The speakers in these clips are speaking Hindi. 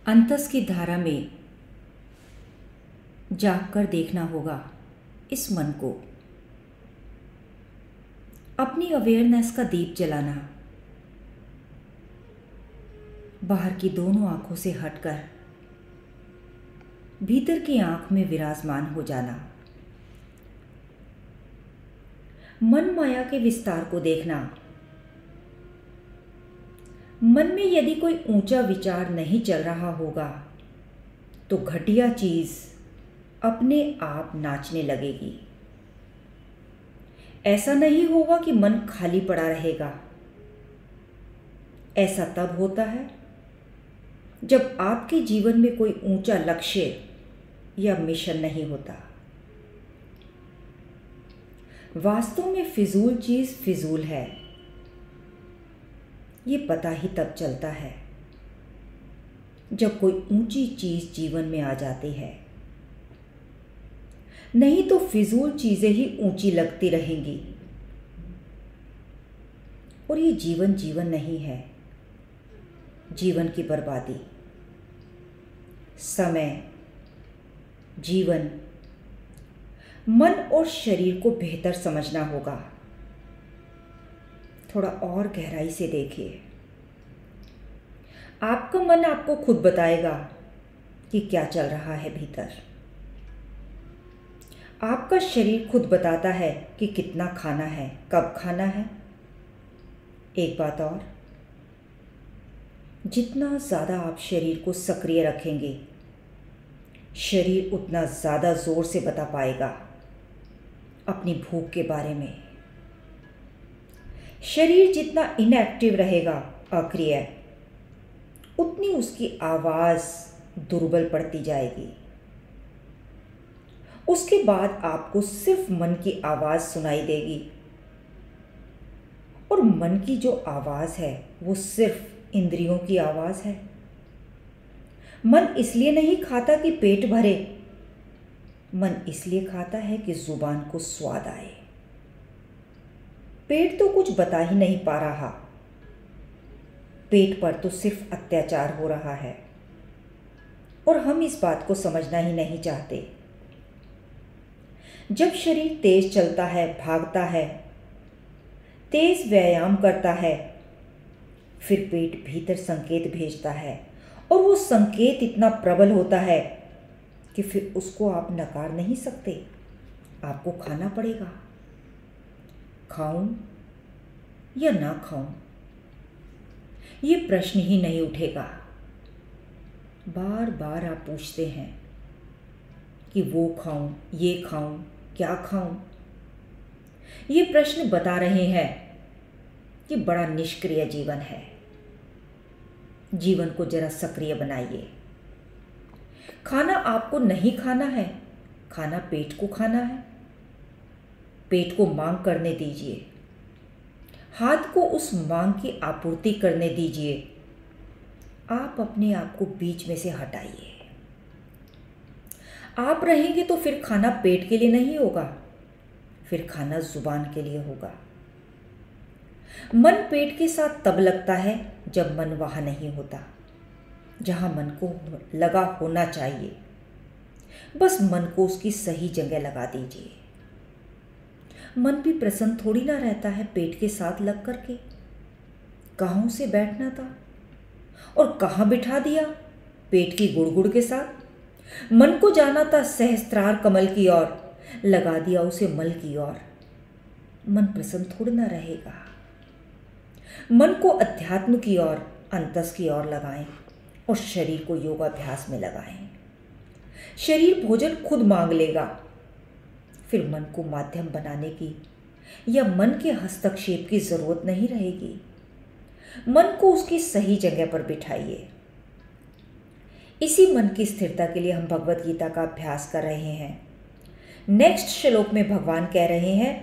अंतस की धारा में जाग कर देखना होगा इस मन को, अपनी अवेयरनेस का दीप जलाना, बाहर की दोनों आंखों से हटकर भीतर की आंख में विराजमान हो जाना, मन माया के विस्तार को देखना। मन में यदि कोई ऊंचा विचार नहीं चल रहा होगा तो घटिया चीज अपने आप नाचने लगेगी। ऐसा नहीं होगा कि मन खाली पड़ा रहेगा। ऐसा तब होता है जब आपके जीवन में कोई ऊंचा लक्ष्य या मिशन नहीं होता। वास्तव में फिजूल चीज फिजूल है, ये पता ही तब चलता है जब कोई ऊंची चीज जीवन में आ जाती है। नहीं तो फिजूल चीजें ही ऊंची लगती रहेंगी और ये जीवन जीवन नहीं है, जीवन की बर्बादी। समय, जीवन, मन और शरीर को बेहतर समझना होगा। थोड़ा और गहराई से देखिए। आपका मन आपको खुद बताएगा कि क्या चल रहा है भीतर। आपका शरीर खुद बताता है कि कितना खाना है, कब खाना है। एक बात और, जितना ज़्यादा आप शरीर को सक्रिय रखेंगे, शरीर उतना ज़्यादा जोर से बता पाएगा अपनी भूख के बारे में। शरीर जितना इनएक्टिव रहेगा, अक्रिय, उतनी उसकी आवाज़ दुर्बल पड़ती जाएगी। उसके बाद आपको सिर्फ मन की आवाज़ सुनाई देगी और मन की जो आवाज़ है वो सिर्फ इंद्रियों की आवाज़ है। मन इसलिए नहीं खाता कि पेट भरे, मन इसलिए खाता है कि जुबान को स्वाद आए। पेट तो कुछ बता ही नहीं पा रहा, पेट पर तो सिर्फ अत्याचार हो रहा है और हम इस बात को समझना ही नहीं चाहते। जब शरीर तेज चलता है, भागता है, तेज व्यायाम करता है, फिर पेट भीतर संकेत भेजता है और वो संकेत इतना प्रबल होता है कि फिर उसको आप नकार नहीं सकते, आपको खाना पड़ेगा। खाऊं या ना खाऊं, ये प्रश्न ही नहीं उठेगा। बार बार आप पूछते हैं कि वो खाऊं, ये खाऊं, क्या खाऊं। ये प्रश्न बता रहे हैं कि बड़ा निष्क्रिय जीवन है। जीवन को जरा सक्रिय बनाइए। खाना आपको नहीं खाना है, खाना पेट को खाना है। पेट को मांग करने दीजिए, हाथ को उस मांग की आपूर्ति करने दीजिए। आप अपने आप को बीच में से हटाइए। आप रहेंगे तो फिर खाना पेट के लिए नहीं होगा, फिर खाना जुबान के लिए होगा। मन पेट के साथ तब लगता है जब मन वहां नहीं होता, जहां मन को लगा होना चाहिए। बस मन को उसकी सही जगह लगा दीजिए। मन भी प्रसन्न थोड़ी ना रहता है पेट के साथ लग करके। कहाँ उसे बैठना था और कहाँ बिठा दिया पेट की गुड़गुड़ के साथ। मन को जाना था सहस्त्रार कमल की ओर, लगा दिया उसे मल की ओर। मन प्रसन्न थोड़ी ना रहेगा। मन को अध्यात्म की ओर, अंतस की ओर लगाएं और शरीर को योगाभ्यास में लगाएं। शरीर भोजन खुद मांग लेगा। फिर मन को माध्यम बनाने की या मन के हस्तक्षेप की जरूरत नहीं रहेगी। मन को उसकी सही जगह पर बिठाइए। इसी मन की स्थिरता के लिए हम भगवत गीता का अभ्यास कर रहे हैं। नेक्स्ट श्लोक में भगवान कह रहे हैं,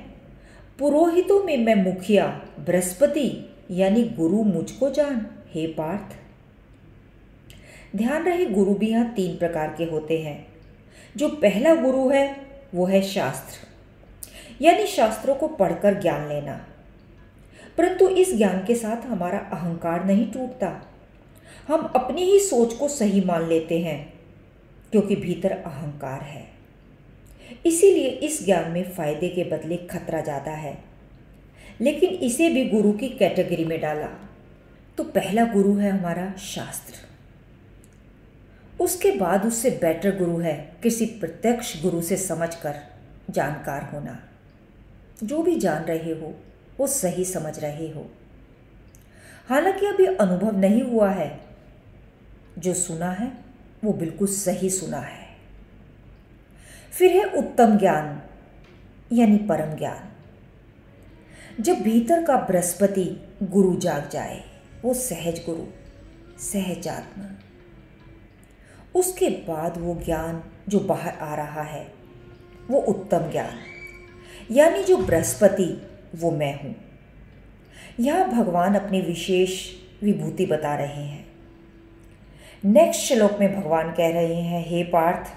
पुरोहितों में मैं मुखिया बृहस्पति यानी गुरु मुझको जान, हे पार्थ। ध्यान रहे, गुरु भी यहाँ 3 प्रकार के होते हैं। जो पहला गुरु है वो है शास्त्र, यानी शास्त्रों को पढ़कर ज्ञान लेना। परंतु इस ज्ञान के साथ हमारा अहंकार नहीं टूटता, हम अपनी ही सोच को सही मान लेते हैं क्योंकि भीतर अहंकार है। इसीलिए इस ज्ञान में फायदे के बदले खतरा ज़्यादा है, लेकिन इसे भी गुरु की कैटेगरी में डाला। तो पहला गुरु है हमारा शास्त्र, उसके बाद उससे बेटर गुरु है किसी प्रत्यक्ष गुरु से समझकर जानकार होना। जो भी जान रहे हो वो सही समझ रहे हो, हालांकि अभी अनुभव नहीं हुआ है। जो सुना है वो बिल्कुल सही सुना है। फिर है उत्तम ज्ञान यानी परम ज्ञान। जब भीतर का बृहस्पति गुरु जाग जाए, वो सहज गुरु, सहजात्मा, उसके बाद वो ज्ञान जो बाहर आ रहा है वो उत्तम ज्ञान, यानी जो बृहस्पति वो मैं हूँ। यहाँ भगवान अपनी विशेष विभूति बता रहे हैं। नेक्स्ट श्लोक में भगवान कह रहे हैं, हे पार्थ,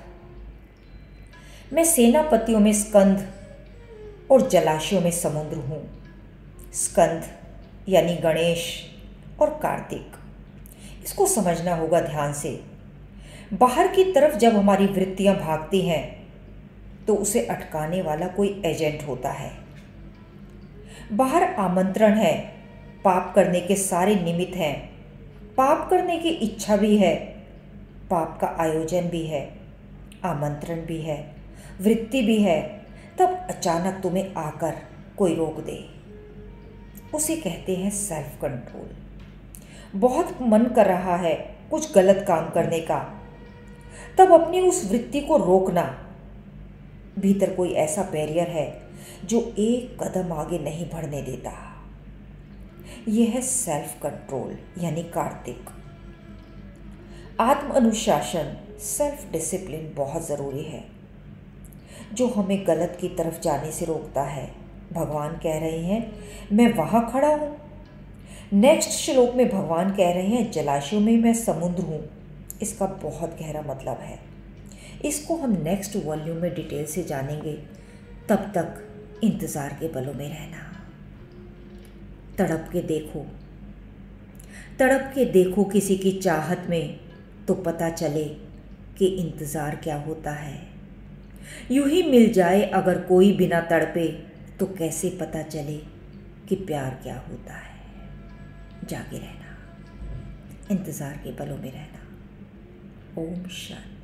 मैं सेनापतियों में स्कंद और जलाशयों में समुद्र हूँ। स्कंद यानी गणेश और कार्तिक, इसको समझना होगा ध्यान से। बाहर की तरफ जब हमारी वृत्तियां भागती हैं तो उसे अटकाने वाला कोई एजेंट होता है। बाहर आमंत्रण है, पाप करने के सारे निमित्त हैं, पाप करने की इच्छा भी है, पाप का आयोजन भी है, आमंत्रण भी है, वृत्ति भी है। तब अचानक तुम्हें आकर कोई रोक दे, उसे कहते हैं सेल्फ कंट्रोल। बहुत मन कर रहा है कुछ गलत काम करने का, तब अपनी उस वृत्ति को रोकना। भीतर कोई ऐसा बैरियर है जो एक कदम आगे नहीं बढ़ने देता। यह है सेल्फ कंट्रोल यानी कार्तिक। आत्म अनुशासन, सेल्फ डिसिप्लिन बहुत ज़रूरी है, जो हमें गलत की तरफ जाने से रोकता है। भगवान कह रहे हैं मैं वहाँ खड़ा हूँ। नेक्स्ट श्लोक में भगवान कह रहे हैं जलाशयों में मैं समुद्र हूँ। इसका बहुत गहरा मतलब है, इसको हम नेक्स्ट वॉल्यूम में डिटेल से जानेंगे। तब तक इंतज़ार के बलों में रहना। तड़प के देखो, तड़प के देखो किसी की चाहत में, तो पता चले कि इंतज़ार क्या होता है। यूं ही मिल जाए अगर कोई बिना तड़पे, तो कैसे पता चले कि प्यार क्या होता है। जागे रहना, इंतज़ार के बलों में रहना। ओम शांति।